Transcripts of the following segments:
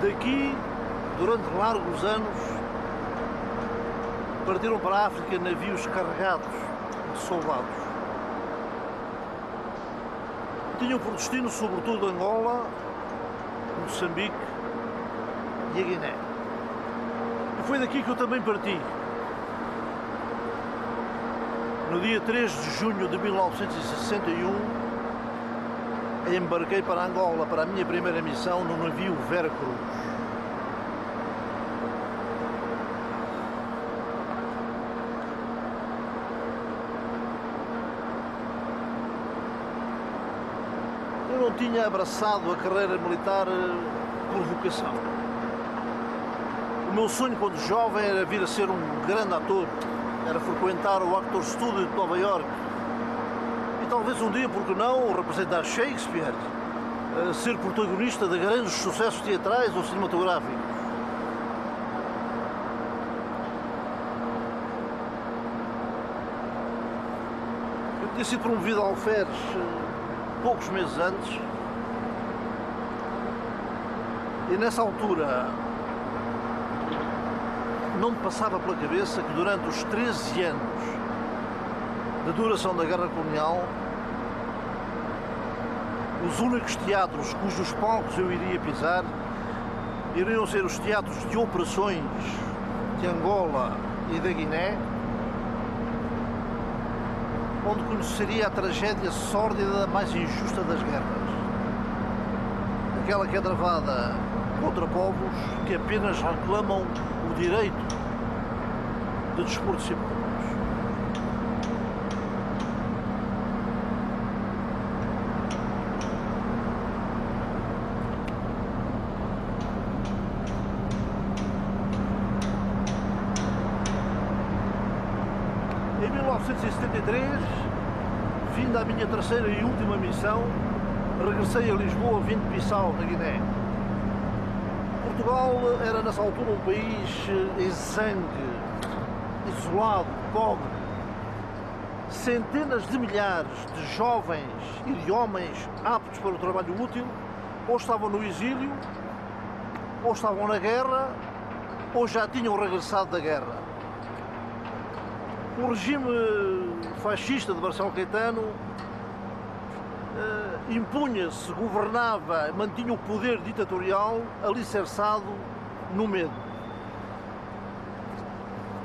Daqui, durante largos anos, partiram para a África navios carregados de soldados. Tinham por destino, sobretudo, Angola, Moçambique e a Guiné. E foi daqui que eu também parti. No dia 3 de junho de 1961, embarquei para Angola para a minha primeira missão no navio Vera Cruz. Eu não tinha abraçado a carreira militar por vocação. O meu sonho quando jovem era vir a ser um grande ator, era frequentar o Actor Studio de Nova Iorque e talvez um dia, por que não, representar Shakespeare, ser protagonista de grandes sucessos teatrais ou cinematográficos. Eu tinha sido promovido a alferes poucos meses antes e nessa altura não me passava pela cabeça que durante os 13 anos da duração da Guerra Colonial os únicos teatros cujos palcos eu iria pisar iriam ser os teatros de operações de Angola e da Guiné, onde conheceria a tragédia sórdida mais injusta das guerras. Aquela que é travada contra povos que apenas reclamam o direito de dispor de si próprios. Em 1973, fim da minha terceira e última missão, regressei a Lisboa vindo de Bissau, na Guiné. Portugal era nessa altura um país exangue, isolado, pobre. Centenas de milhares de jovens e de homens aptos para o trabalho útil ou estavam no exílio, ou estavam na guerra, ou já tinham regressado da guerra. O regime fascista de Marcelo Caetano impunha-se, governava, mantinha o poder ditatorial alicerçado no medo.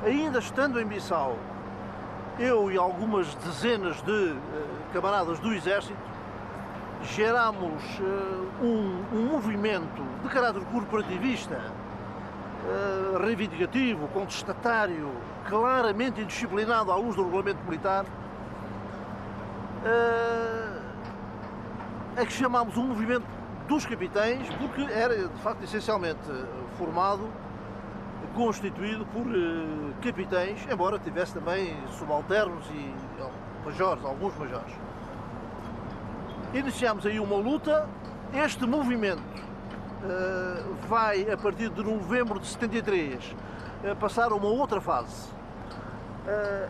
Ainda estando em Bissau, eu e algumas dezenas de camaradas do Exército gerámos um movimento de caráter corporativista, reivindicativo, contestatário, claramente indisciplinado à luz do regulamento militar, a que chamámos um movimento dos capitães, porque era de facto essencialmente formado, constituído por capitães, embora tivesse também subalternos e majores, alguns majores. Iniciámos aí uma luta. Este movimento vai, a partir de novembro de 73, passar a uma outra fase.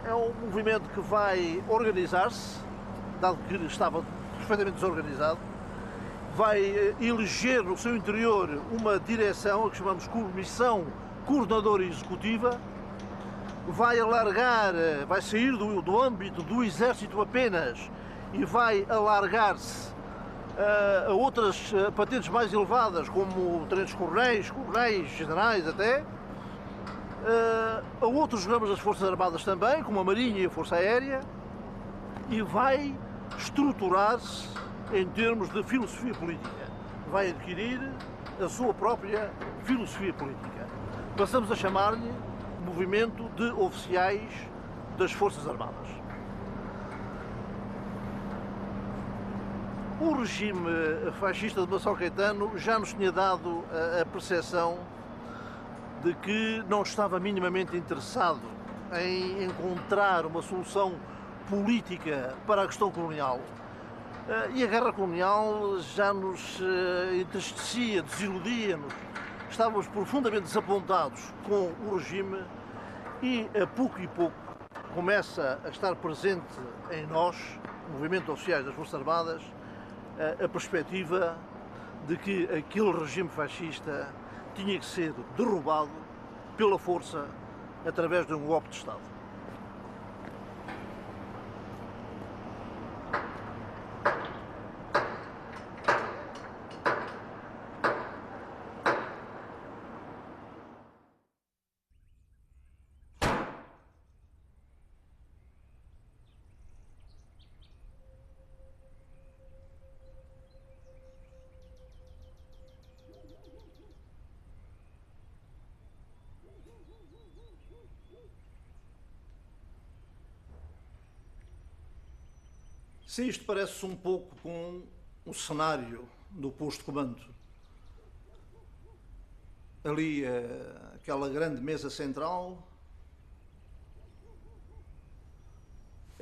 É um movimento que vai organizar-se, dado que estava perfeitamente desorganizado, vai eleger no seu interior uma direção, a que chamamos Comissão Coordenadora Executiva, vai alargar, vai sair do âmbito do Exército apenas e vai alargar-se a outras patentes mais elevadas, como tenentes-coronéis, coronéis, generais até, a outros ramos das Forças Armadas também, como a Marinha e a Força Aérea, e vai estruturar-se em termos de filosofia política. Vai adquirir a sua própria filosofia política. Passamos a chamar-lhe Movimento de Oficiais das Forças Armadas. O regime fascista de Marcelo Caetano já nos tinha dado a percepção de que não estava minimamente interessado em encontrar uma solução política para a questão colonial. E a guerra colonial já nos entristecia, desiludia-nos. Estávamos profundamente desapontados com o regime e, a pouco começa a estar presente em nós, Movimento de Oficiais das Forças Armadas, a perspectiva de que aquele regime fascista tinha que ser derrubado pela força através de um golpe de Estado. Se isto parece um pouco com o cenário do posto de comando, ali aquela grande mesa central,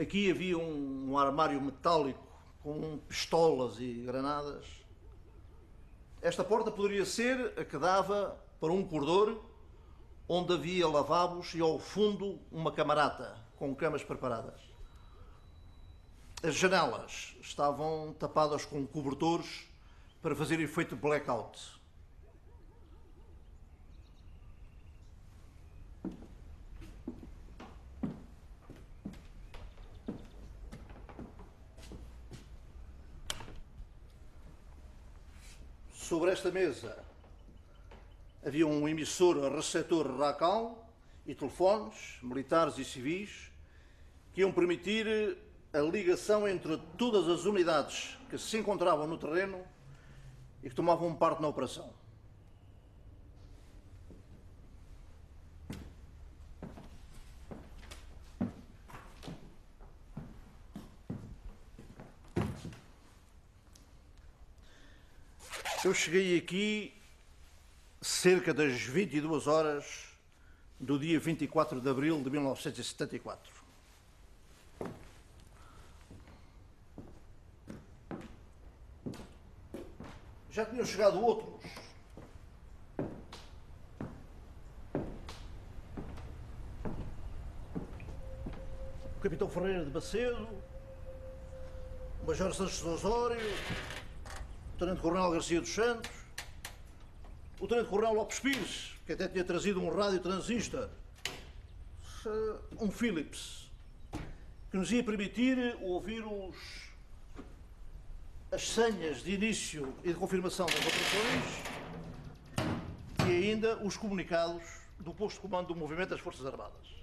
aqui havia um armário metálico com pistolas e granadas. Esta porta poderia ser a que dava para um corredor onde havia lavabos e ao fundo uma camarata com camas preparadas. As janelas estavam tapadas com cobertores para fazer efeito blackout. Sobre esta mesa havia um emissor receptor RACAL e telefones militares e civis que iam permitir a ligação entre todas as unidades que se encontravam no terreno e que tomavam parte na operação. Eu cheguei aqui cerca das 22 horas do dia 24 de abril de 1974. Já tinham chegado outros. O capitão Ferreira de Macedo, o major Santos de Osório, o tenente-coronel Garcia dos Santos, o tenente-coronel Lopes Pires, que até tinha trazido um rádio transistor, um Philips, que nos ia permitir ouvir as senhas de início e de confirmação das operações e ainda os comunicados do posto de comando do movimento das Forças Armadas.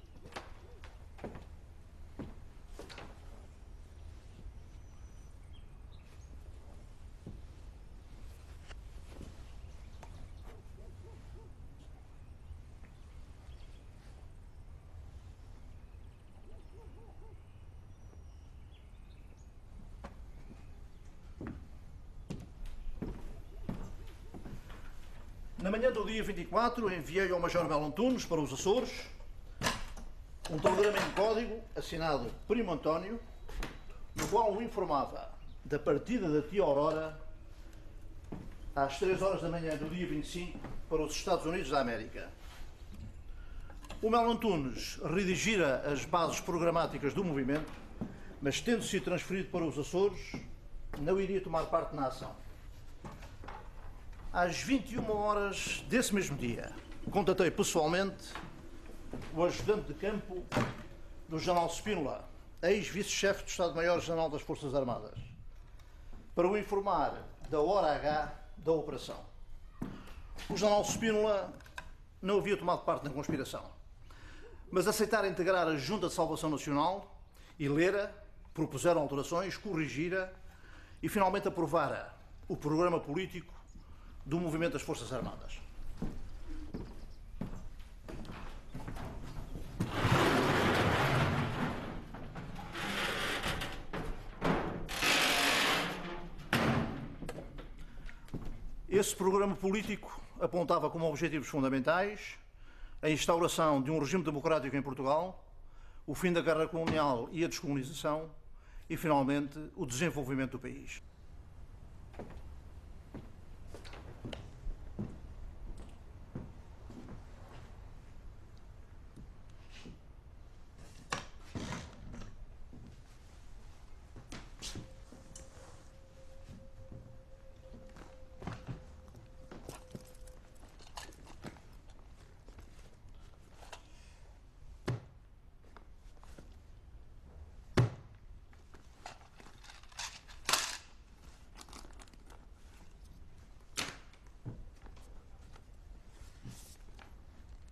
Na manhã do dia 24, enviei ao Major Melo Antunes para os Açores um telegrama em código assinado Primo António, no qual o informava da partida da tia Aurora às 3 horas da manhã do dia 25 para os Estados Unidos da América. O Melo Antunes redigira as bases programáticas do movimento, mas tendo sido transferido para os Açores, não iria tomar parte na ação. Às 21 horas desse mesmo dia, contatei pessoalmente o ajudante de campo do General Spínola, ex-vice-chefe do Estado-Maior-General das Forças Armadas, para o informar da hora H da operação. O General Spínola não havia tomado parte na conspiração, mas aceitara integrar a Junta de Salvação Nacional e lera, propuseram alterações, corrigira e finalmente aprovara o programa político do movimento das Forças Armadas. Esse programa político apontava como objetivos fundamentais a instauração de um regime democrático em Portugal, o fim da guerra colonial e a descolonização e, finalmente, o desenvolvimento do país.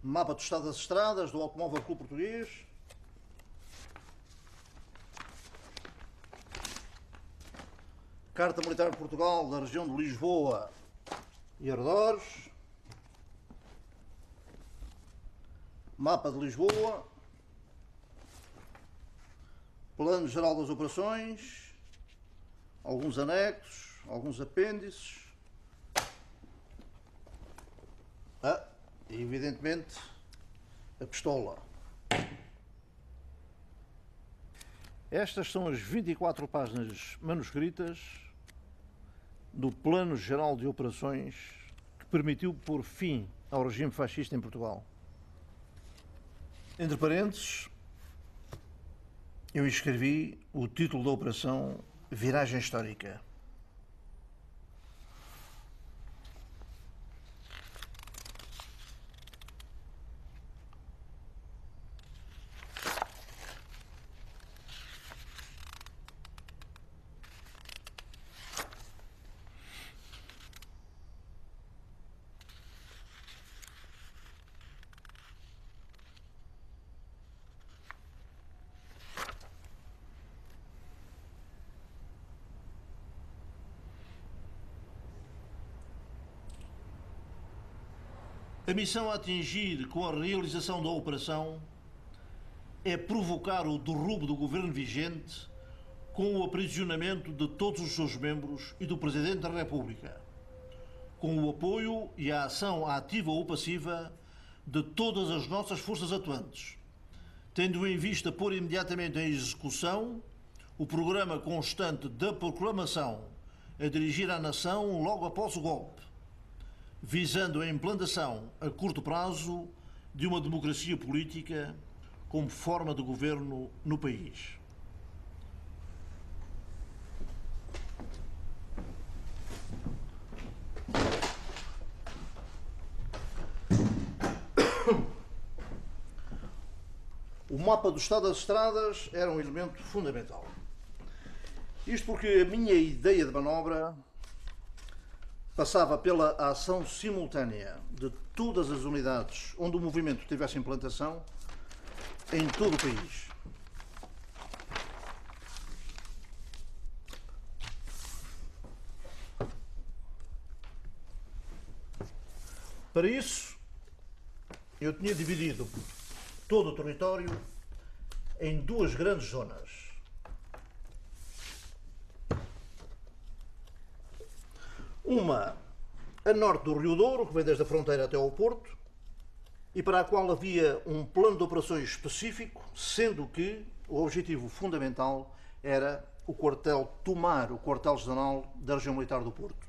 Mapa do estado das estradas do Automóvel Clube Português. Carta Militar de Portugal da região de Lisboa e arredores. Mapa de Lisboa. Plano Geral das Operações. Alguns anexos, alguns apêndices. E evidentemente a pistola. Estas são as 24 páginas manuscritas do Plano Geral de Operações que permitiu pôr fim ao regime fascista em Portugal. Entre parênteses, eu escrevi o título da operação Viragem Histórica. A missão a atingir com a realização da operação é provocar o derrubo do governo vigente com o aprisionamento de todos os seus membros e do Presidente da República, com o apoio e a ação ativa ou passiva de todas as nossas forças atuantes, tendo em vista pôr imediatamente em execução o programa constante da proclamação a dirigir à nação logo após o golpe, visando a implantação a curto prazo de uma democracia política como forma de governo no país. O mapa do estado das estradas era um elemento fundamental. Isto porque a minha ideia de manobra passava pela ação simultânea de todas as unidades onde o movimento tivesse implantação em todo o país. Para isso, eu tinha dividido todo o território em duas grandes zonas. Uma a norte do Rio Douro, que vem desde a fronteira até ao Porto, e para a qual havia um plano de operações específico, sendo que o objetivo fundamental era tomar o quartel-general da região militar do Porto.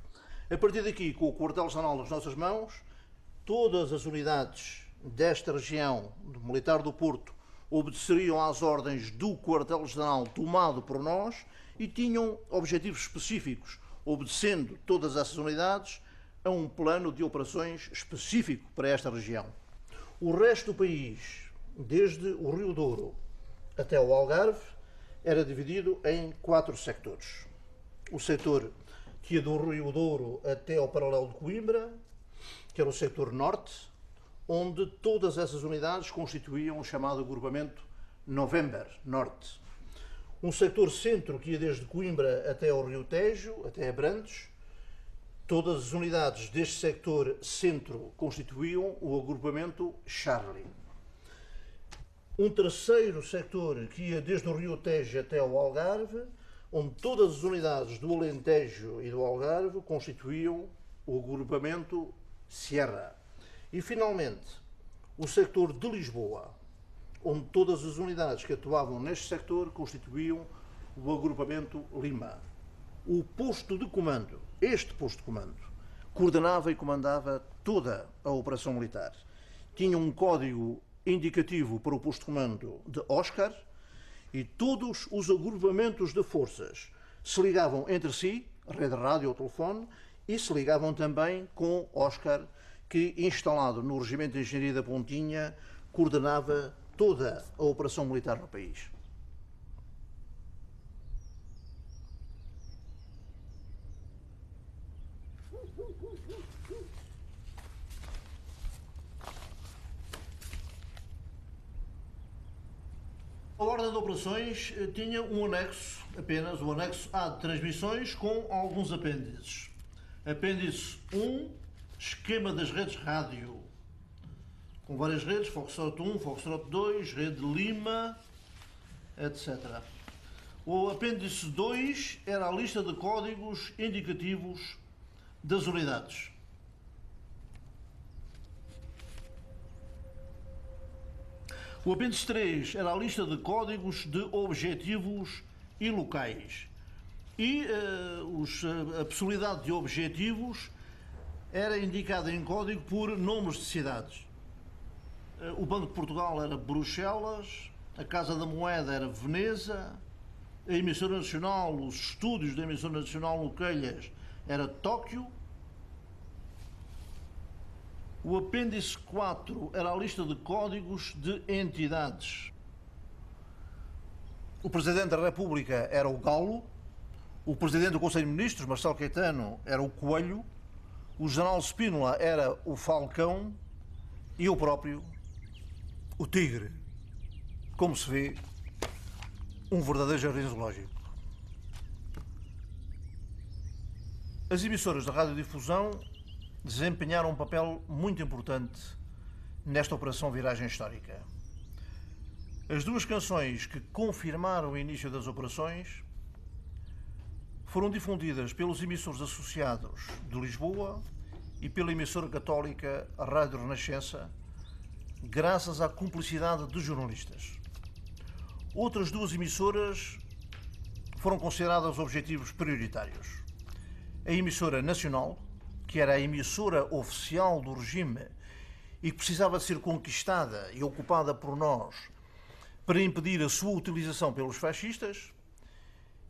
A partir daqui, com o quartel-general nas nossas mãos, todas as unidades desta região militar do Porto obedeceriam às ordens do quartel-general tomado por nós e tinham objetivos específicos, obedecendo todas essas unidades a um plano de operações específico para esta região. O resto do país, desde o Rio Douro até o Algarve, era dividido em 4 sectores. O setor que ia do Rio Douro até ao paralelo de Coimbra, que era o setor norte, onde todas essas unidades constituíam o chamado agrupamento November Norte. Um setor centro que ia desde Coimbra até ao Rio Tejo, até Abrantes. Todas as unidades deste sector centro constituíam o agrupamento Charlie. Um terceiro setor que ia desde o Rio Tejo até ao Algarve, onde todas as unidades do Alentejo e do Algarve constituíam o agrupamento Sierra. E, finalmente, o sector de Lisboa, onde todas as unidades que atuavam neste sector constituíam o agrupamento Lima. O posto de comando, este posto de comando, coordenava e comandava toda a operação militar. Tinha um código indicativo para o posto de comando de Oscar e todos os agrupamentos de forças se ligavam entre si, rede rádio ou telefone, e se ligavam também com Oscar, que, instalado no Regimento de Engenharia da Pontinha, coordenava toda a operação militar no país. A ordem de operações tinha um anexo, apenas o anexo A de transmissões, com alguns apêndices. Apêndice 1, esquema das redes rádio, com várias redes, Foxtrot 1, Foxtrot 2, Rede Lima, etc. O apêndice 2 era a lista de códigos indicativos das unidades. O apêndice 3 era a lista de códigos de objetivos e locais. E a possibilidade de objetivos era indicada em código por nomes de cidades. O Banco de Portugal era Bruxelas, a Casa da Moeda era Veneza, a emissora nacional, os estúdios da emissora nacional no Calhas era Tóquio. O apêndice 4 era a lista de códigos de entidades. O Presidente da República era o Galo, o Presidente do Conselho de Ministros, Marcelo Caetano, era o Coelho, o General Spínola era o Falcão e eu próprio, o Tigre. Como se vê, um verdadeiro jardim zoológico. As emissoras de radiodifusão desempenharam um papel muito importante nesta operação Viragem Histórica. As duas canções que confirmaram o início das operações foram difundidas pelos emissores associados de Lisboa e pela emissora católica Rádio Renascença, graças à cumplicidade dos jornalistas. Outras duas emissoras foram consideradas objetivos prioritários. A emissora nacional, que era a emissora oficial do regime e que precisava ser conquistada e ocupada por nós para impedir a sua utilização pelos fascistas,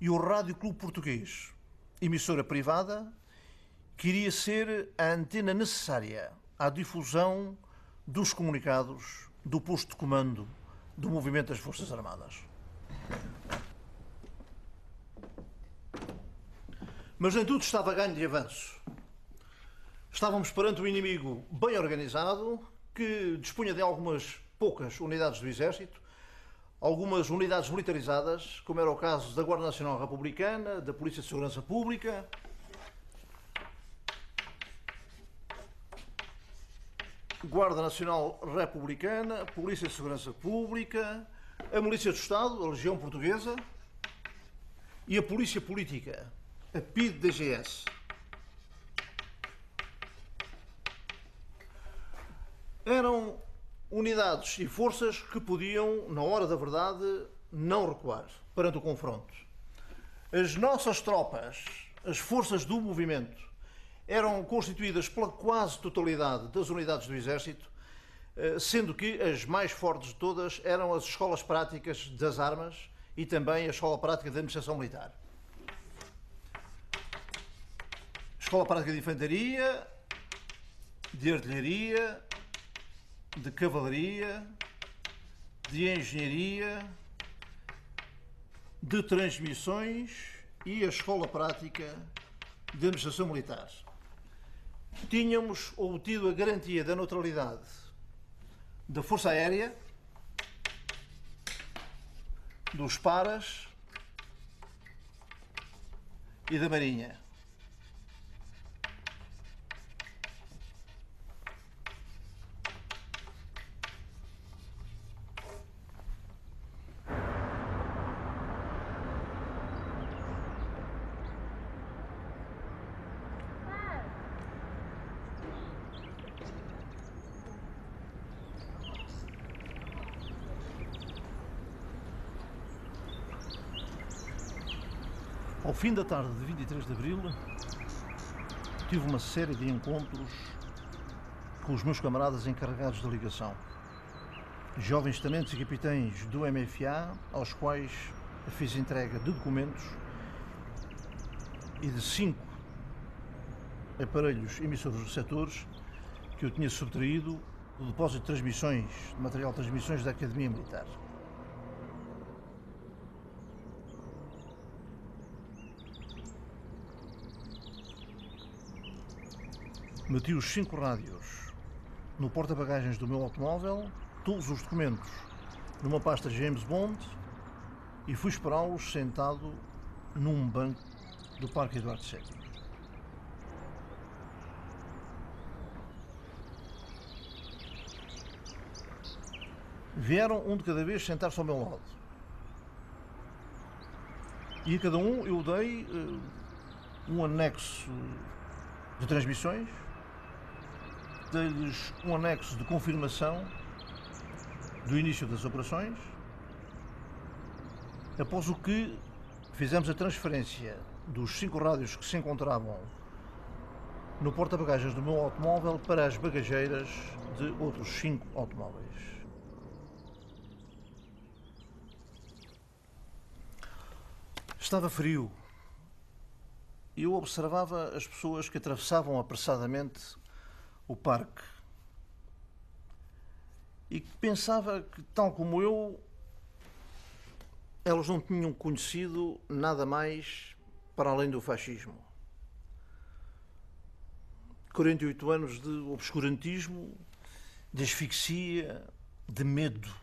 e o Rádio Clube Português, emissora privada, que iria ser a antena necessária à difusão dos comunicados do posto de comando do movimento das Forças Armadas. Mas nem tudo estava ganho de avanço. Estávamos perante um inimigo bem organizado, que dispunha de algumas poucas unidades do Exército, algumas unidades militarizadas, como era o caso da Guarda Nacional Republicana, da Polícia de Segurança Pública, Guarda Nacional Republicana, Polícia de Segurança Pública, a Milícia do Estado, a Legião Portuguesa e a Polícia Política, a PIDE-DGS. Eram unidades e forças que podiam, na hora da verdade, não recuar perante o confronto. As nossas tropas, as forças do movimento, eram constituídas pela quase totalidade das unidades do Exército, sendo que as mais fortes de todas eram as escolas práticas das armas e também a Escola Prática de Administração Militar. Escola Prática de Infantaria, de Artilharia, de Cavalaria, de Engenharia, de Transmissões e a Escola Prática de Administração Militar. Tínhamos obtido a garantia da neutralidade da Força Aérea, dos Paras e da Marinha. Ao fim da tarde de 23 de Abril, tive uma série de encontros com os meus camaradas encarregados de ligação, jovens tenentes e capitães do MFA, aos quais fiz entrega de documentos e de 5 aparelhos emissores dos setores que eu tinha subtraído do depósito de transmissões, de material de transmissões da Academia Militar. Meti os 5 rádios no porta-bagagens do meu automóvel, todos os documentos numa pasta James Bond e fui esperá-los sentado num banco do Parque Eduardo VII. Vieram um de cada vez sentar-se ao meu lado. E a cada um eu dei um anexo de transmissões, dei-lhes um anexo de confirmação do início das operações, após o que fizemos a transferência dos 5 rádios que se encontravam no porta-bagagens do meu automóvel para as bagageiras de outros 5 automóveis. Estava frio e eu observava as pessoas que atravessavam apressadamente o parque e pensava que, tal como eu, elas não tinham conhecido nada mais para além do fascismo. 48 anos de obscurantismo, de asfixia, de medo.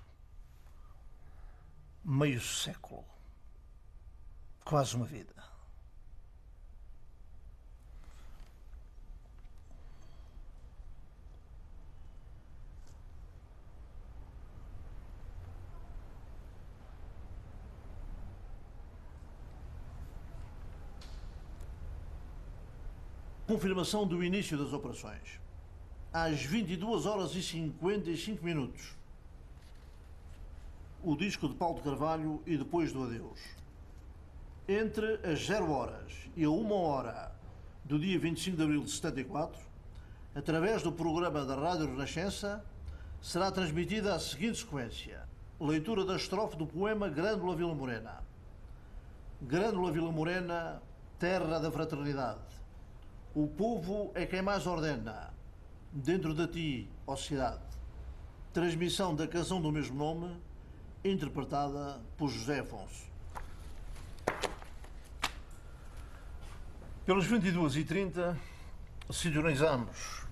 Meio século. Quase uma vida. Confirmação do início das operações. Às 22h55, o disco de Paulo de Carvalho e depois do adeus. Entre as 0h e a 1h do dia 25 de abril de 74, através do programa da Rádio Renascença, será transmitida a seguinte sequência: leitura da estrofe do poema Grândola Vila Morena. Grândola Vila Morena, terra da fraternidade. O povo é quem mais ordena, dentro de ti, ó cidade. Transmissão da canção do mesmo nome, interpretada por José Afonso. Pelas 22h30, sintonizamos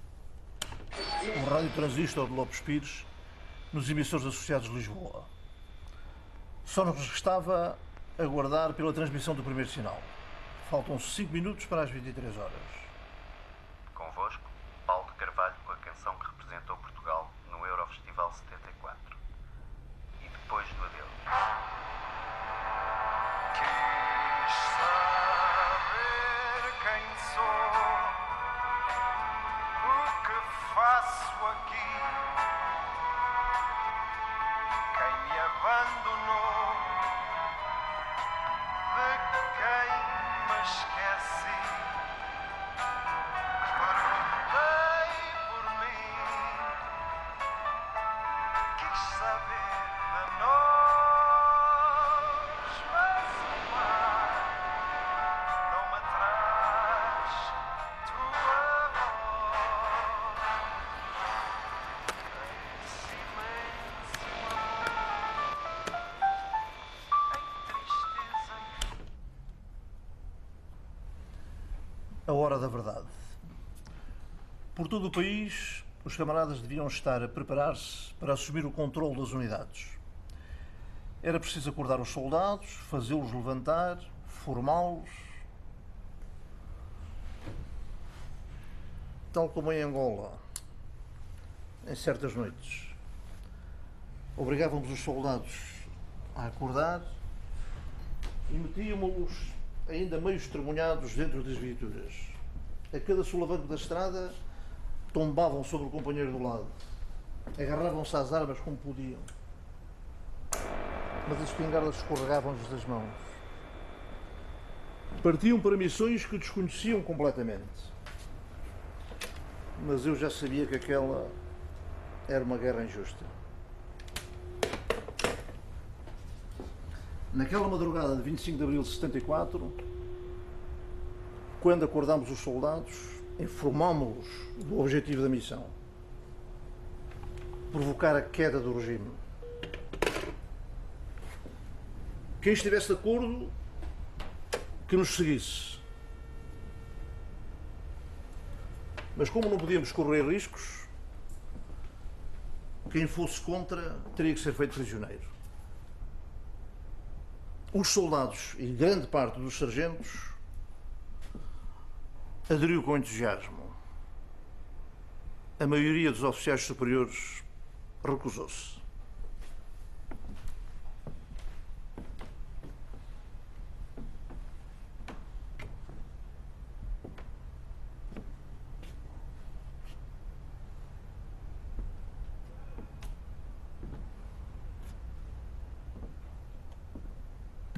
o rádio transistor de Lopes Pires nos emissores associados de Lisboa. Só nos restava aguardar pela transmissão do primeiro sinal. Faltam 5 minutos para as 23h. Convosco, Paulo de Carvalho com a canção que representou Portugal no Eurofestival 74. E depois do adeus. Quis saber quem sou, o que faço aqui, quem me abandonou, de quem me esqueci. Perguntei por mim, quis saber de nós, mas o mar não me traz tua voz. Em silêncio, em tristeza. A hora da verdade. Por todo o país, os camaradas deviam estar a preparar-se para assumir o controle das unidades. Era preciso acordar os soldados, fazê-los levantar, formá-los. Tal como em Angola, em certas noites, obrigávamos os soldados a acordar e metíamos-los ainda meio estremunhados dentro das viaturas. A cada solavanco da estrada, tombavam sobre o companheiro do lado, agarravam-se às armas como podiam, mas as espingardas escorregavam-lhes das mãos. Partiam para missões que desconheciam completamente, mas eu já sabia que aquela era uma guerra injusta. Naquela madrugada de 25 de abril de 74, quando acordámos os soldados, informámos-los do objetivo da missão: provocar a queda do regime. Quem estivesse de acordo, que nos seguisse. Mas como não podíamos correr riscos, Quem fosse contra teria que ser feito prisioneiro. Os soldados e grande parte dos sargentos aderiu com entusiasmo. A maioria dos oficiais superiores recusou-se.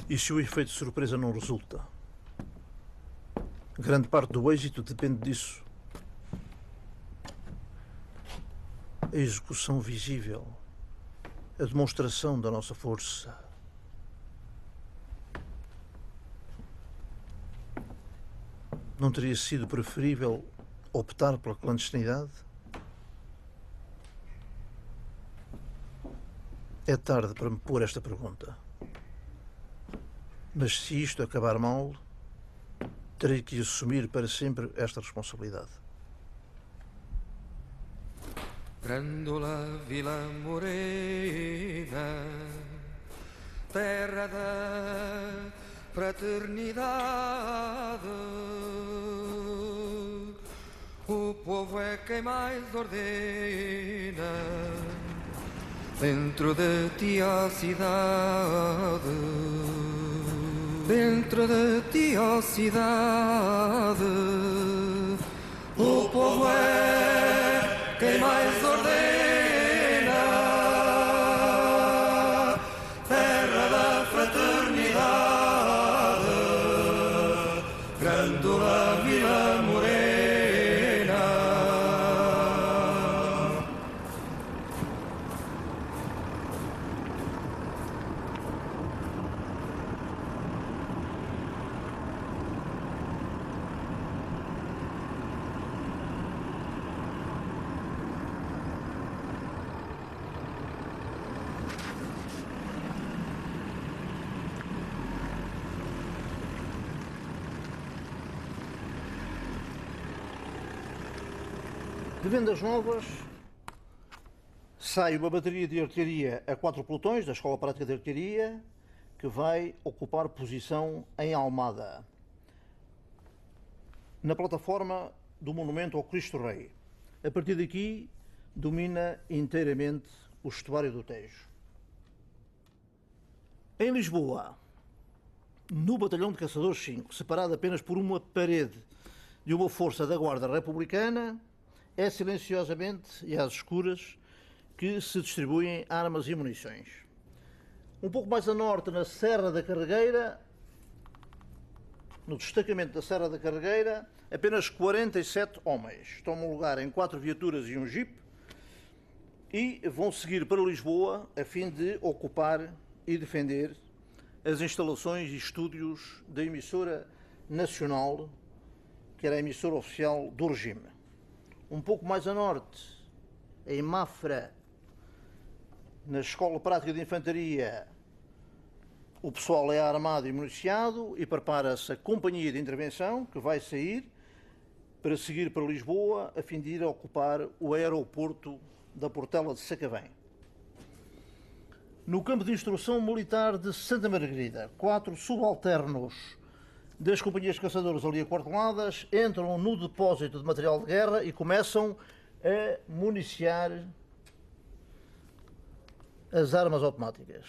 E se o efeito de surpresa não resulta? Grande parte do êxito depende disso. A execução visível, a demonstração da nossa força. Não teria sido preferível optar pela clandestinidade? É tarde para me pôr esta pergunta. Mas se isto acabar mal, terei que assumir para sempre esta responsabilidade. Grândola Vila Morena, terra da fraternidade, o povo é quem mais ordena, dentro de ti a cidade, dentro de ti a cidade, o povo é quem mais ordena, terra da fraternidade, Grândola Vila Morena. De vendas novas, sai uma bateria de artilharia a 4 pelotões da Escola Prática de Artilharia, que vai ocupar posição em Almada, na plataforma do monumento ao Cristo Rei. A partir daqui, domina inteiramente o estuário do Tejo. Em Lisboa, no Batalhão de Caçadores 5, separado apenas por uma parede de uma força da Guarda Republicana, é silenciosamente e às escuras que se distribuem armas e munições. Um pouco mais a norte, na Serra da Carregueira, no destacamento da Serra da Carregueira, apenas 47 homens tomam lugar em 4 viaturas e um jeep e vão seguir para Lisboa a fim de ocupar e defender as instalações e estúdios da emissora nacional, que era a emissora oficial do regime. Um pouco mais a norte, em Mafra, na Escola Prática de Infantaria, o pessoal é armado e municiado e prepara-se a companhia de intervenção, que vai sair para seguir para Lisboa, a fim de ir ocupar o aeroporto da Portela de Sacavém. No campo de instrução militar de Santa Margarida, 4 subalternos das companhias de caçadores ali aquarteladas entram no depósito de material de guerra e começam a municiar as armas automáticas.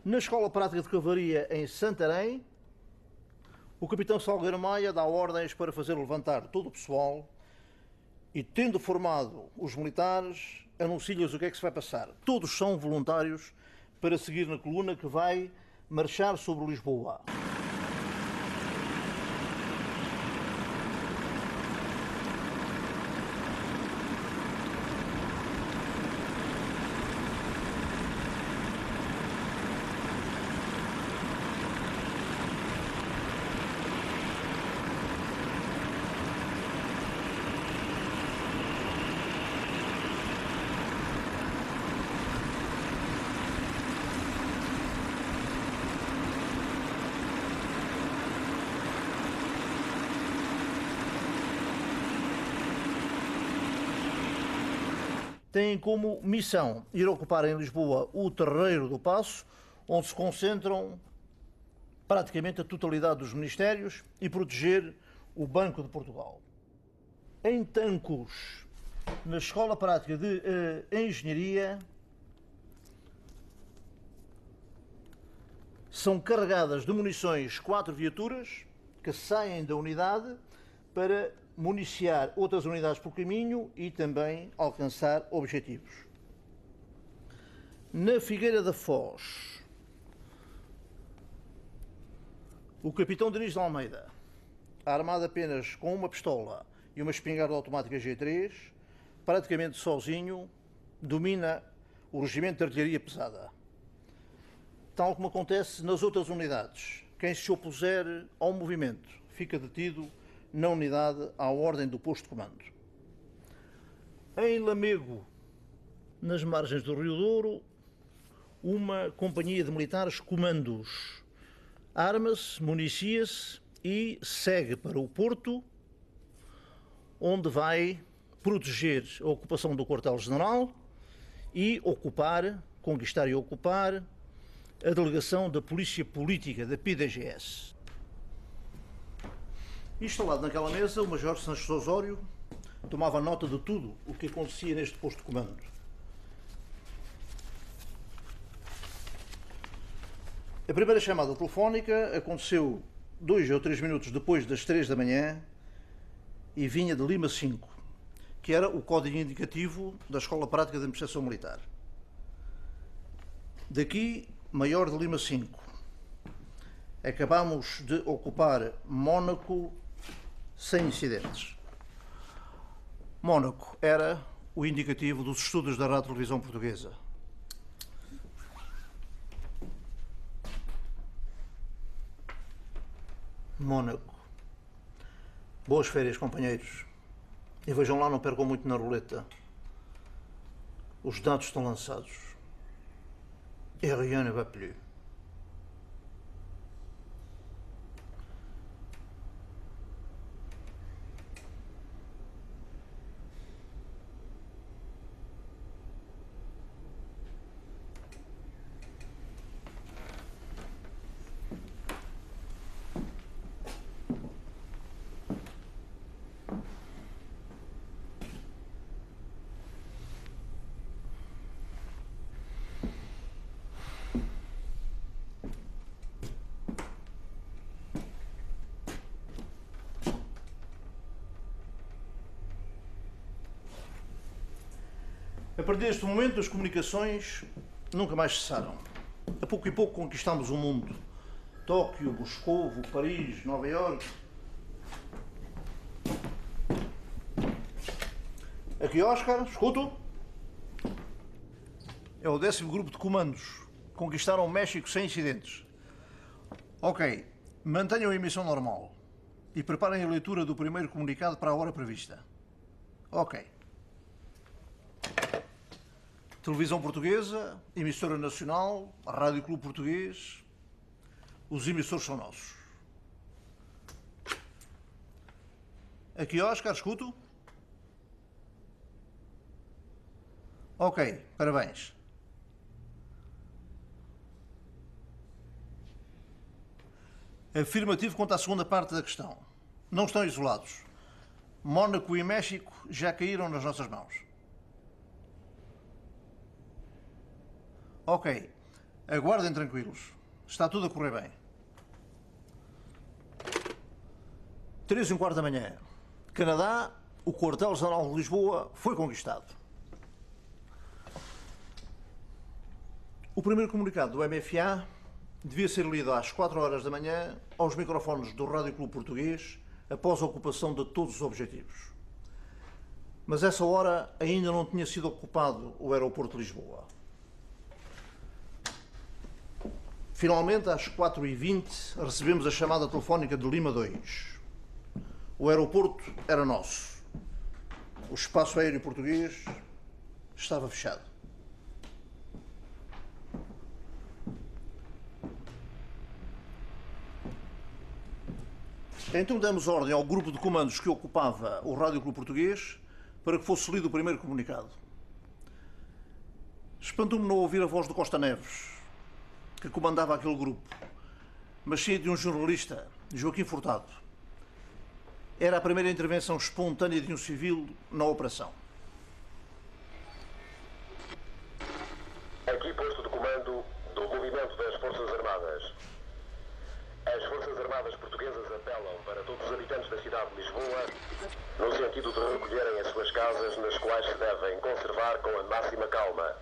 Na Escola Prática de Cavalaria em Santarém, o capitão Salgueiro Maia dá ordens para fazer levantar todo o pessoal e, tendo formado os militares, anuncia-lhes o que é que se vai passar. Todos são voluntários para seguir na coluna que vai marchar sobre Lisboa. têm como missão ir ocupar em Lisboa o Terreiro do Paço, onde se concentram praticamente a totalidade dos ministérios, e proteger o Banco de Portugal. Em Tancos, na Escola Prática de Engenharia, são carregadas de munições 4 viaturas que saem da unidade para municiar outras unidades pelo caminho e também alcançar objetivos. Na Figueira da Foz, o capitão Diniz de Almeida, armado apenas com uma pistola e uma espingarda automática G3, praticamente sozinho, domina o regimento de artilharia pesada. Tal como acontece nas outras unidades, quem se opuser ao movimento fica detido na unidade à ordem do posto de comando. Em Lamego, nas margens do Rio Douro, uma companhia de militares comandos arma-se, municia-se e segue para o Porto, onde vai proteger a ocupação do quartel-general e conquistar e ocupar a delegação da Polícia Política, da PDGS. Instalado naquela mesa, o Major Sanches Osório tomava nota de tudo o que acontecia neste posto de comando. A primeira chamada telefónica aconteceu 2 ou 3 minutos depois das 3 da manhã e vinha de Lima 5, que era o código indicativo da Escola Prática de Administração Militar. Daqui, Maior de Lima 5. Acabámos de ocupar Mónaco sem incidentes. Mónaco era o indicativo dos estudos da Rádio Televisão Portuguesa. Mónaco. Boas férias, companheiros. E vejam lá, não percam muito na roleta. Os dados estão lançados. Et rien ne va plus. A partir deste momento, as comunicações nunca mais cessaram. A pouco e pouco conquistámos o mundo. Tóquio, Moscovo, Paris, Nova Iorque. Aqui, Oscar, escuto. É o 10º grupo de comandos. Conquistaram o México sem incidentes. Ok, mantenham a emissão normal e preparem a leitura do primeiro comunicado para a hora prevista. Ok. Televisão Portuguesa, emissora nacional, Rádio Clube Português, os emissores são nossos. Aqui, Oscar, escuto. Ok, parabéns. Afirmativo quanto à segunda parte da questão. Não estão isolados. Mónaco e México já caíram nas nossas mãos. Ok, aguardem tranquilos. Está tudo a correr bem. 3h15 da manhã. Canadá, o quartel-general de Lisboa foi conquistado. O primeiro comunicado do MFA devia ser lido às 4 horas da manhã aos microfones do Rádio Clube Português após a ocupação de todos os objetivos. Mas essa hora ainda não tinha sido ocupado o aeroporto de Lisboa. Finalmente, às 4h20, recebemos a chamada telefónica de Lima 2. O aeroporto era nosso. O espaço aéreo português estava fechado. Então demos ordem ao grupo de comandos que ocupava o Rádio Clube Português para que fosse lido o primeiro comunicado. Espantou-me não ouvir a voz do Costa Neves, que comandava aquele grupo, mas sim de um jornalista, Joaquim Furtado. Era a primeira intervenção espontânea de um civil na operação. Aqui posto de comando do movimento das Forças Armadas. As Forças Armadas portuguesas apelam para todos os habitantes da cidade de Lisboa no sentido de recolherem as suas casas, nas quais se devem conservar com a máxima calma.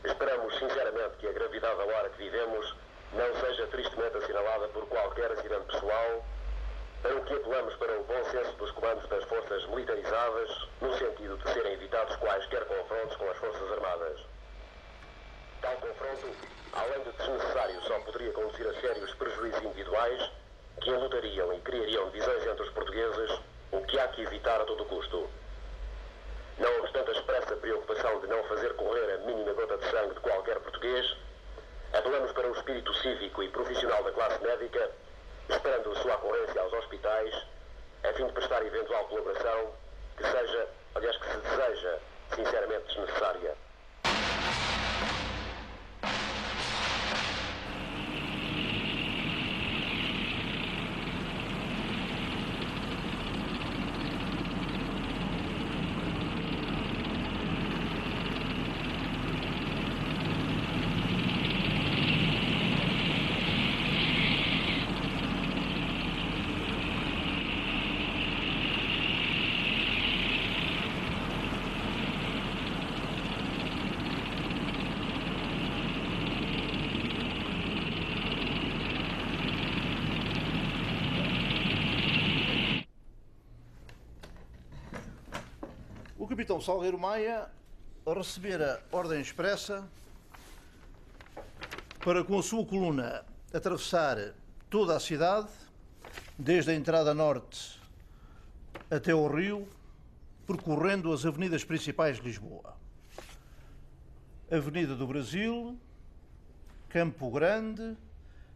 Esperamos sinceramente que a gravidade da hora que vivemos não seja tristemente assinalada por qualquer acidente pessoal, para o que apelamos para o bom senso dos comandos das forças militarizadas, no sentido de serem evitados quaisquer confrontos com as Forças Armadas. Tal confronto, além de desnecessário, só poderia conduzir a sérios prejuízos individuais que enlutariam e criariam divisões entre os portugueses, o que há que evitar a todo custo. Não obstante a expressa preocupação de não fazer correr a mínima gota de sangue de qualquer português, apelamos para o espírito cívico e profissional da classe médica, esperando a sua ocorrência aos hospitais, a fim de prestar eventual colaboração que seja, aliás, que se deseja, sinceramente desnecessária. O capitão Salgueiro Maia recebera ordem expressa para, com a sua coluna, atravessar toda a cidade, desde a entrada norte até ao rio, percorrendo as avenidas principais de Lisboa. Avenida do Brasil, Campo Grande,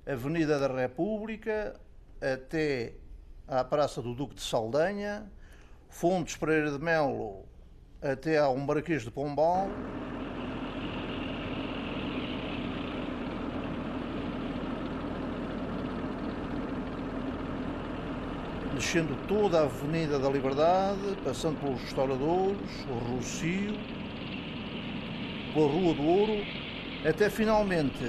Avenida da República, até à Praça do Duque de Saldanha, Fontes Pereira de Melo, até ao Marquês de Pombal, descendo toda a Avenida da Liberdade, passando pelos Restauradores, o Rocio, pela Rua do Ouro, até finalmente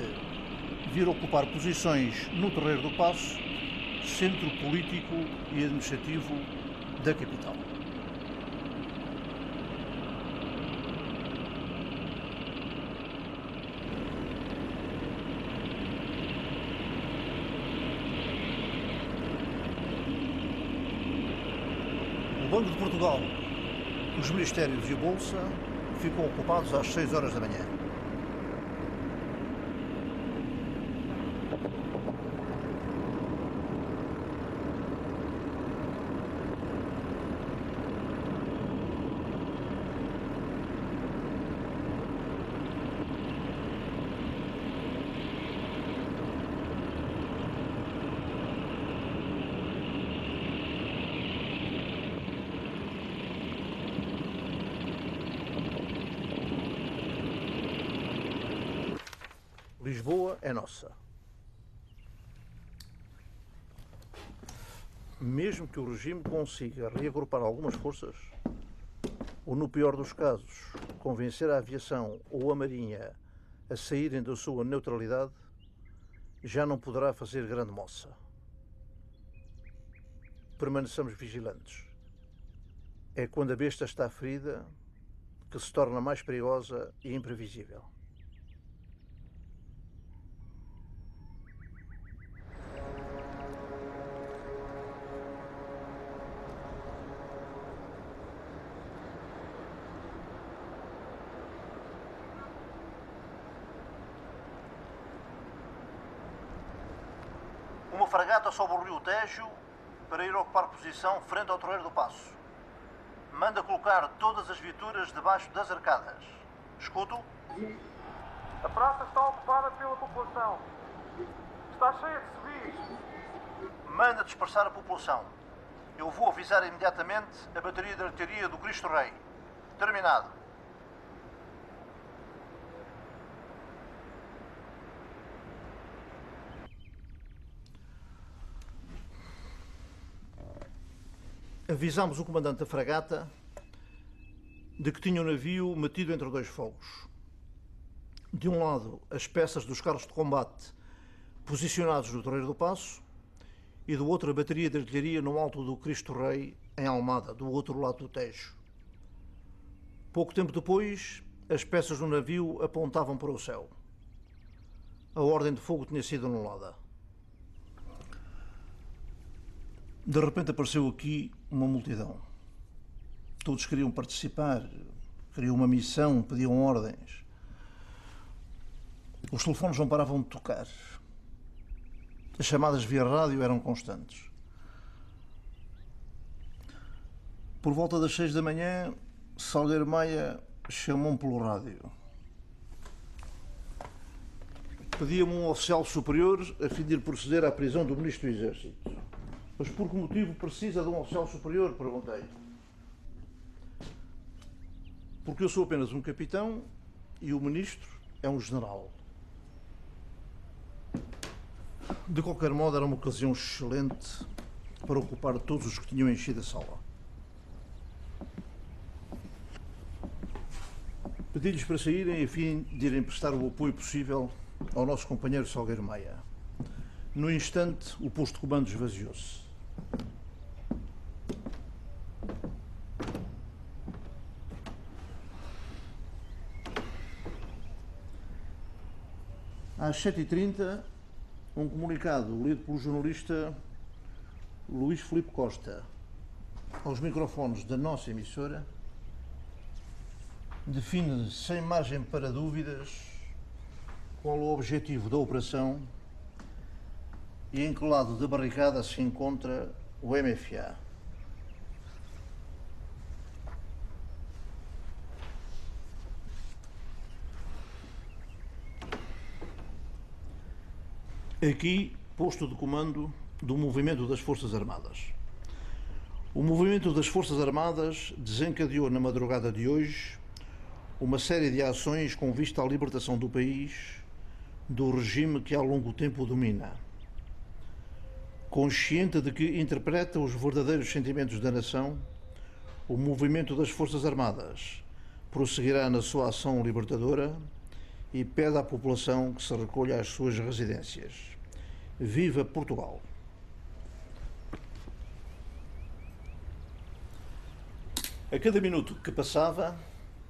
vir ocupar posições no Terreiro do Paço, centro político e administrativo da capital. O Banco de Portugal, os Ministérios e a Bolsa ficam ocupados às 6 horas da manhã. Lisboa é nossa. Mesmo que o regime consiga reagrupar algumas forças, ou, no pior dos casos, convencer a aviação ou a marinha a saírem da sua neutralidade, já não poderá fazer grande moça. Permaneçamos vigilantes. É quando a besta está ferida que se torna mais perigosa e imprevisível. Uma fragata sobe o rio Tejo para ir ocupar posição frente ao Terreiro do Paço. Manda colocar todas as viaturas debaixo das arcadas. Escuto? A praça está ocupada pela população. Está cheia de civis. Manda dispersar a população. Eu vou avisar imediatamente a bateria de artilharia do Cristo Rei. Terminado. avisámos o comandante da fragata de que tinha o navio metido entre dois fogos. De um lado, as peças dos carros de combate posicionados no Torreiro do Paço e do outro, a bateria de artilharia no alto do Cristo Rei, em Almada, do outro lado do Tejo. Pouco tempo depois, as peças do navio apontavam para o céu. A ordem de fogo tinha sido anulada. De repente apareceu aqui uma multidão. Todos queriam participar, queriam uma missão, pediam ordens. Os telefones não paravam de tocar. As chamadas via rádio eram constantes. Por volta das 6 da manhã, Salgueiro Maia chamou-me pelo rádio. Pedia-me um oficial superior a fim de ir proceder à prisão do Ministro do Exército. Mas por que motivo precisa de um oficial superior? Perguntei. Porque eu sou apenas um capitão e o Ministro é um general. De qualquer modo, era uma ocasião excelente para ocupar todos os que tinham enchido a sala. Pedi-lhes para saírem a fim de irem prestar o apoio possível ao nosso companheiro Salgueiro Maia. No instante, o posto de comando esvaziou-se. Às 7h30, um comunicado lido pelo jornalista Luís Filipe Costa aos microfones da nossa emissora define sem margem para dúvidas qual o objetivo da operação e em que lado da barricada se encontra o MFA. Aqui, posto de comando do movimento das Forças Armadas. O movimento das Forças Armadas desencadeou na madrugada de hoje uma série de ações com vista à libertação do país do regime que há longo tempo o domina. Consciente de que interpreta os verdadeiros sentimentos da nação, o movimento das Forças Armadas prosseguirá na sua ação libertadora e pede à população que se recolha às suas residências. Viva Portugal! A cada minuto que passava,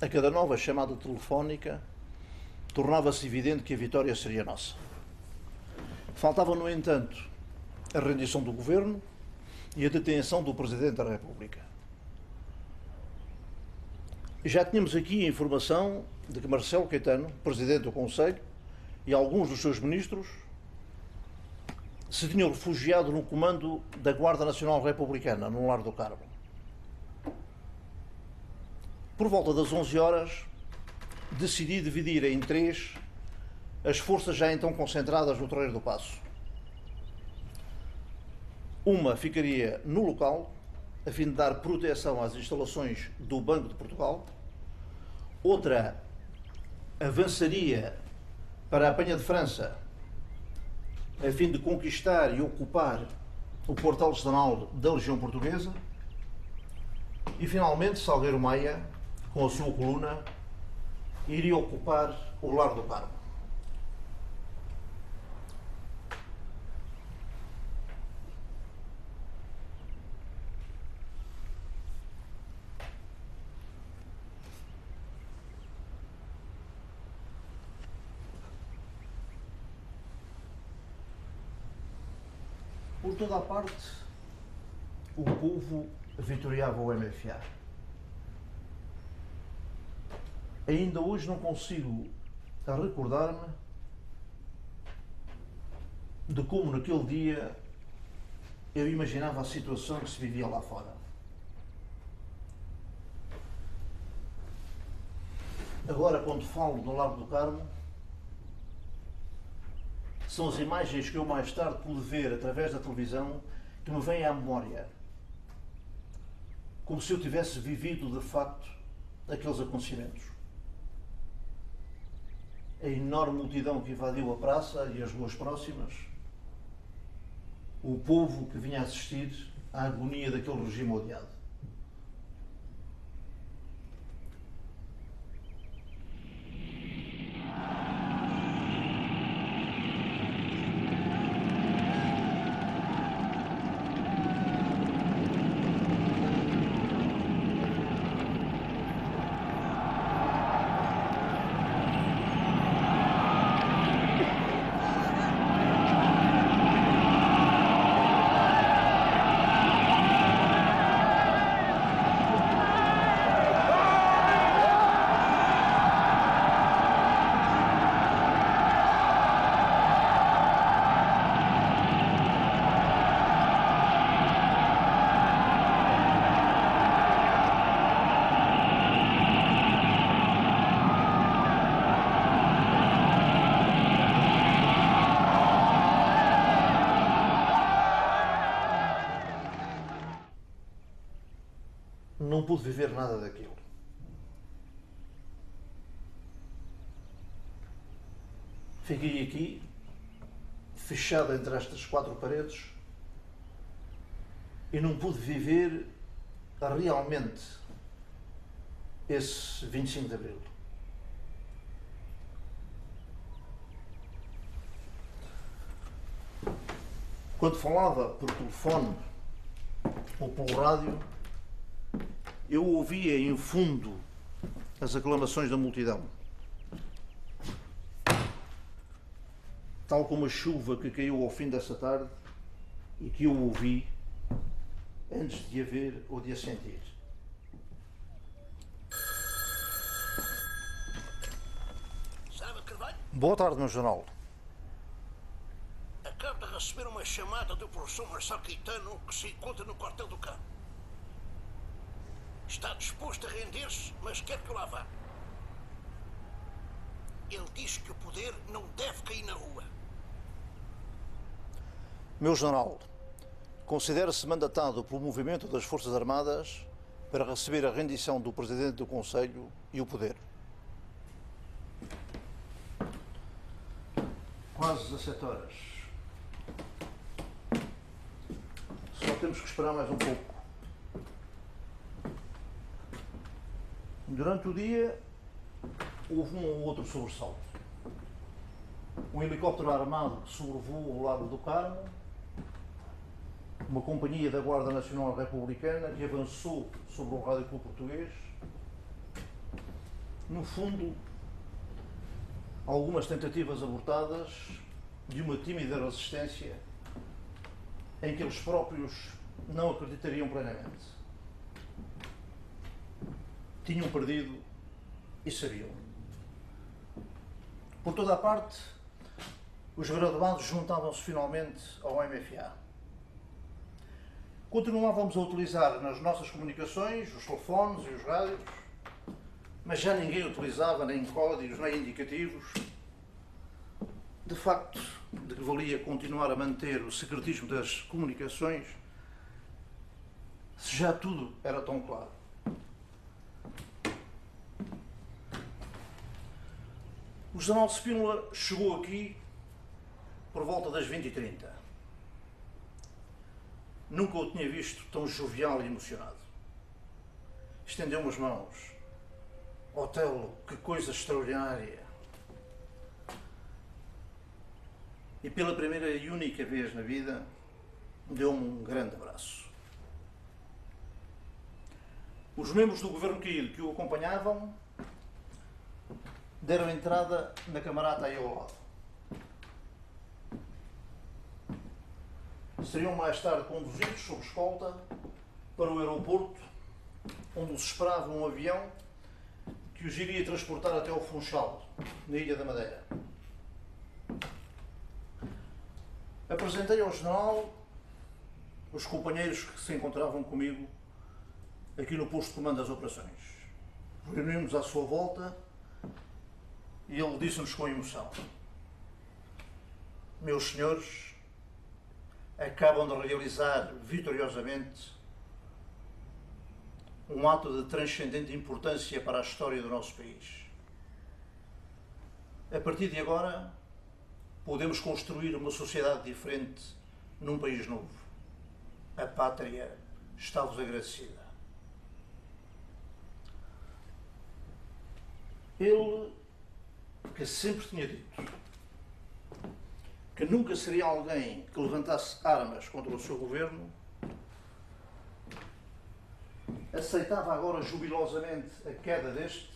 a cada nova chamada telefónica, tornava-se evidente que a vitória seria nossa. Faltava, no entanto, a rendição do governo e a detenção do Presidente da República. Já tínhamos aqui a informação de que Marcelo Caetano, Presidente do Conselho, e alguns dos seus ministros se tinham refugiado no comando da Guarda Nacional Republicana, no Largo do Carmo. Por volta das 11 horas, decidi dividir em três as forças já então concentradas no Torreiro do Paço. Uma ficaria no local, a fim de dar proteção às instalações do Banco de Portugal. Outra avançaria para a Penha de França, a fim de conquistar e ocupar o quartel-general da Legião Portuguesa. E, finalmente, Salgueiro Maia, com a sua coluna, iria ocupar o Largo do Carmo. Por toda a parte, o povo vitoriava o MFA. Ainda hoje não consigo recordar-me de como naquele dia eu imaginava a situação que se vivia lá fora. Agora, quando falo no Largo do Carmo, são as imagens que eu mais tarde pude ver através da televisão que me vêm à memória. Como se eu tivesse vivido, de facto, aqueles acontecimentos. A enorme multidão que invadiu a praça e as ruas próximas, o povo que vinha assistir à agonia daquele regime odiado. Não pude viver nada daquilo. Fiquei aqui, fechado entre estas quatro paredes, e não pude viver realmente esse 25 de Abril. Quando falava por telefone ou pelo rádio, eu ouvia em fundo as aclamações da multidão. Tal como a chuva que caiu ao fim dessa tarde e que eu ouvi antes de a ver ou de a sentir. Boa tarde, meu jornal. Acabo de receber uma chamada do professor Marcelo Caetano, que se encontra no quartel do campo. Está disposto a render-se, mas quer que eu lá vá. Ele diz que o poder não deve cair na rua. Meu jornal, considera-se mandatado pelo movimento das Forças Armadas para receber a rendição do Presidente do Conselho e o poder. Quase 17 horas. Só temos que esperar mais um pouco. Durante o dia, houve um ou outro sobressalto. Um helicóptero armado que sobrevoou o Lago do Carmo, uma companhia da Guarda Nacional Republicana que avançou sobre o Rádio Clube Português. No fundo, algumas tentativas abortadas de uma tímida resistência em que eles próprios não acreditariam plenamente. Tinham perdido e sabiam. Por toda a parte, os graduados juntavam-se finalmente ao MFA. Continuávamos a utilizar nas nossas comunicações os telefones e os rádios, mas já ninguém utilizava nem códigos nem indicativos. De facto, de que valia continuar a manter o secretismo das comunicações se já tudo era tão claro? O general Spínola chegou aqui por volta das 20h30. Nunca o tinha visto tão jovial e emocionado. Estendeu-me as mãos. Otelo, que coisa extraordinária! E pela primeira e única vez na vida, deu-me um grande abraço. Os membros do governo caído que o acompanhavam deram entrada na camarata aí ao lado. Seriam mais tarde conduzidos sob escolta para o aeroporto, onde os esperava um avião que os iria transportar até ao Funchal, na Ilha da Madeira. Apresentei ao general os companheiros que se encontravam comigo aqui no posto de comando das operações. Reunimos à sua volta e ele disse-nos com emoção: meus senhores, acabam de realizar vitoriosamente um ato de transcendente importância para a história do nosso país. A partir de agora, podemos construir uma sociedade diferente num país novo. a pátria está-vos agradecida. Ele, que sempre tinha dito que nunca seria alguém que levantasse armas contra o seu governo, aceitava agora jubilosamente a queda deste,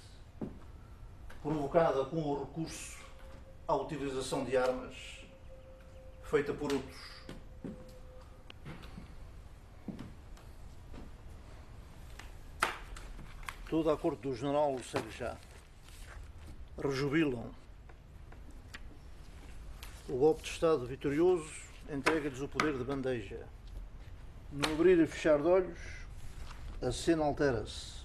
provocada com o recurso à utilização de armas feita por outros. Toda a corte do general o segue já. Rejubilam. O golpe de Estado vitorioso entrega-lhes o poder de bandeja. No abrir e fechar de olhos, a cena altera-se.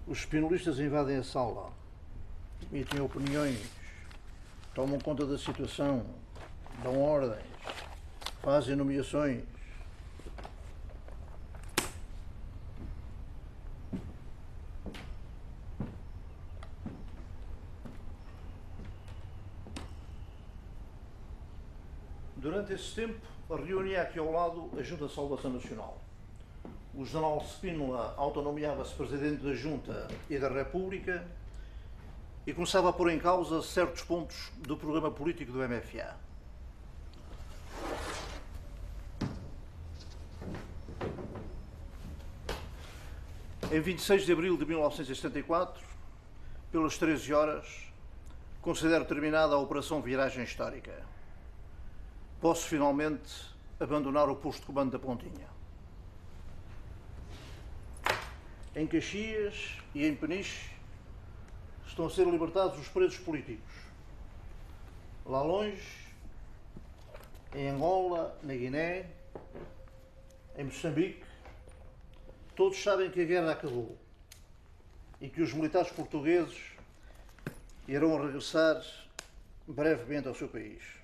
Os espinolistas invadem a sala, emitem opiniões, tomam conta da situação, dão ordens, fazem nomeações. Durante esse tempo, reunia aqui ao lado a Junta de Salvação Nacional. O general Spínola autonomeava-se Presidente da Junta e da República e começava a pôr em causa certos pontos do programa político do MFA. Em 26 de abril de 1974, pelas 13 horas, considero terminada a Operação Viragem Histórica. Posso finalmente abandonar o posto de comando da Pontinha. Em Caxias e em Peniche estão a ser libertados os presos políticos. Lá longe, em Angola, na Guiné, em Moçambique, todos sabem que a guerra acabou e que os militares portugueses irão regressar brevemente ao seu país.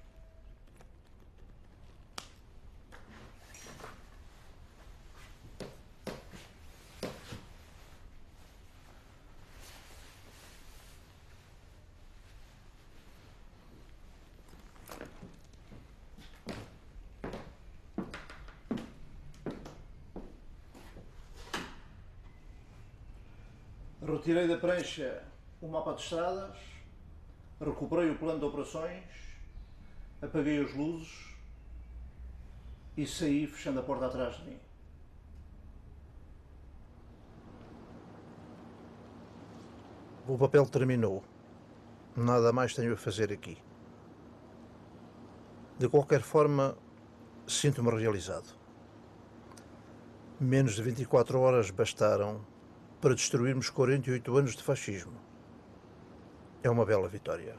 Retirei da prancha o mapa de estradas, recuperei o plano de operações, apaguei as luzes e saí fechando a porta atrás de mim. O papel terminou. Nada mais tenho a fazer aqui. De qualquer forma, sinto-me realizado. Menos de 24 horas bastaram para destruirmos 48 anos de fascismo. É uma bela vitória.